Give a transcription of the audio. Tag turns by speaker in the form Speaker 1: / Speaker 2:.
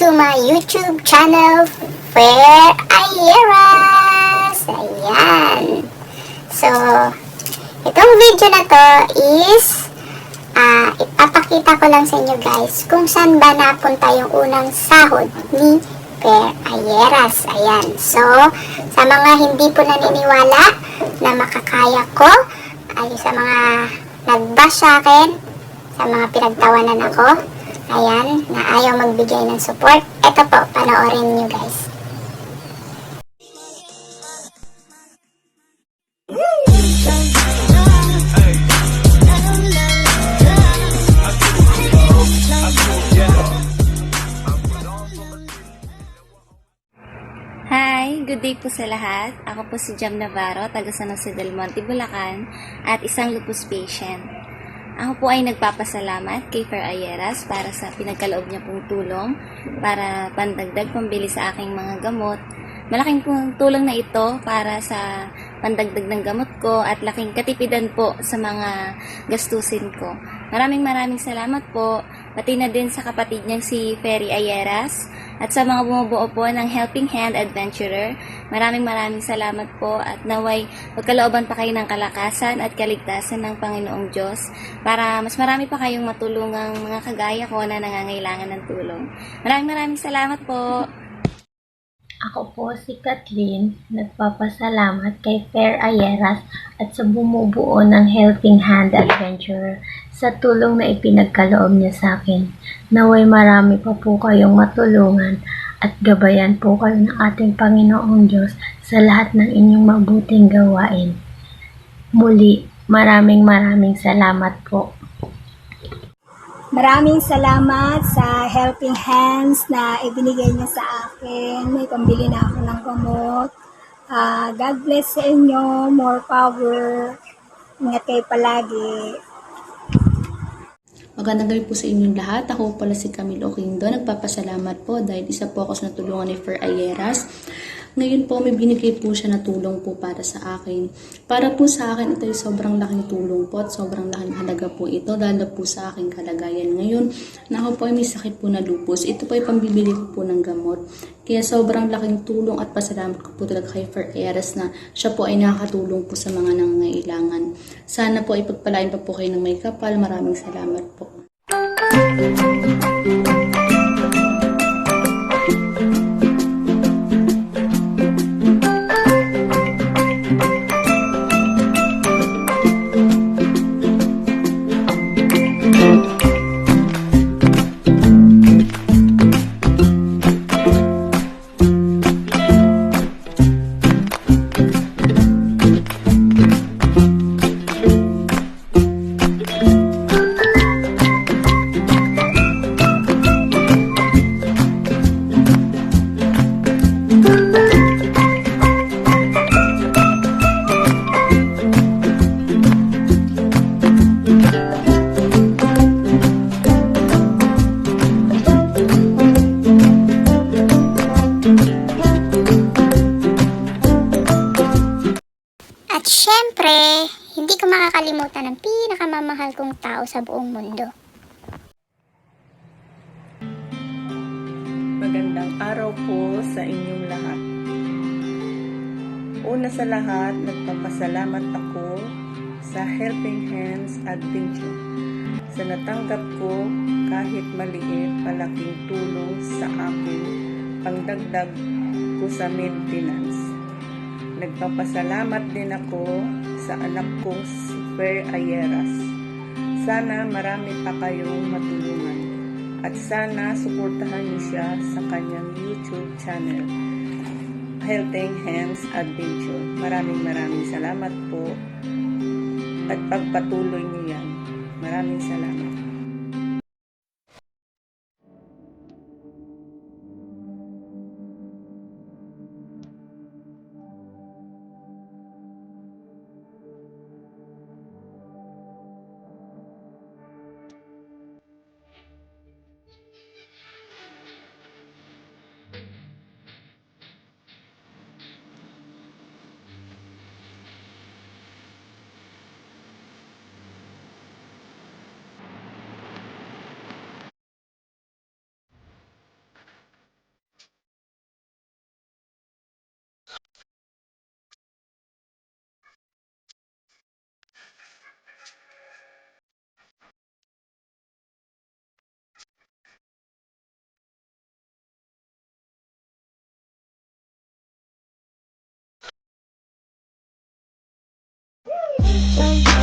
Speaker 1: to my YouTube channel, Fair Ayeras! Ayan. So, itong video na to is ipapakita ko lang sa inyo guys kung saan ba napunta yung unang sahod ni Fair Ayeras. Ayan. So, sa mga hindi po naniniwala na makakaya ko, ay sa mga nag-bash sa akin, sa mga pinagtawanan ako, ayan, na ayaw magbigay ng support, eto po, panoorin nyo guys.
Speaker 2: Hi! Good day po sa lahat. Ako po si Jam Navarro, taga San Jose del Monte, Bulacan, at isang lupus patient. Ako po ay nagpapasalamat kay Fair Ayeras para sa pinagkaloob niya pong tulong para pandagdag pambili sa aking mga gamot. Malaking pong tulong na ito para sa pandagdag ng gamot ko at laking katipidan po sa mga gastusin ko. Maraming salamat po, pati na din sa kapatid niyang si Ferry Ayeras at sa mga bumubuo po ng Helping Hand Adventurer. Maraming salamat po at naway pagkalooban pa kayo ng kalakasan at kaligtasan ng Panginoong Diyos para mas marami pa kayong matulungang mga kagaya ko na nangangailangan ng tulong. Maraming salamat po.
Speaker 3: Ako po si Kathleen, nagpapasalamat kay Fair Ayeras at sa bumubuo ng Helping Hand Adventurer sa tulong na ipinagkaloob niya sa akin. Naway marami pa po kayong matulungan at gabayan po kayo ng ating Panginoong Diyos sa lahat ng inyong mabuting gawain. Muli, maraming salamat po.
Speaker 4: Maraming salamat sa helping hands na ibinigay niya sa akin. May pambili na ako ng gamot. God bless sa inyo. More power. Ingat kayo palagi.
Speaker 5: Magandang gabi po sa inyong lahat. Ako pala si Camille Oquindo. Nagpapasalamat po dahil isa po ako sa natulungan ni Fair Ayeras. Ngayon po may binigay po siya na tulong po para sa akin. Para po sa akin ito ay sobrang laking tulong po at sobrang laking halaga po ito dahil po sa aking kalagayan ngayon na ako po ay may sakit po na lupus. Ito po ay pambibili ko po ng gamot. Kaya sobrang laking tulong at pasalamat ko po talaga kay Fair Ayeras na siya po ay nakakatulong po sa mga nangangailangan. Sana po ay pagpalain pa po kayo ng may kapal. Maraming salamat po.
Speaker 1: At syempre, hindi ko makakalimutan ang pinakamamahal kong tao sa buong mundo.
Speaker 6: Magandang araw po sa inyong lahat. Una sa lahat, nagpapasalamat ako sa Helping Hands Adventure sa natanggap ko kahit maliit malaking tulong sa akin pangdagdag ko sa maintenance. Nagpapasalamat din ako sa anak kong si Fair Ayeras. Sana marami pa kayong matulungan at sana suportahan niyo siya sa kanyang YouTube channel, Helping Hands Adventure. Maraming salamat po at pagpatuloy niyo yan. Maraming salamat.
Speaker 7: Bye.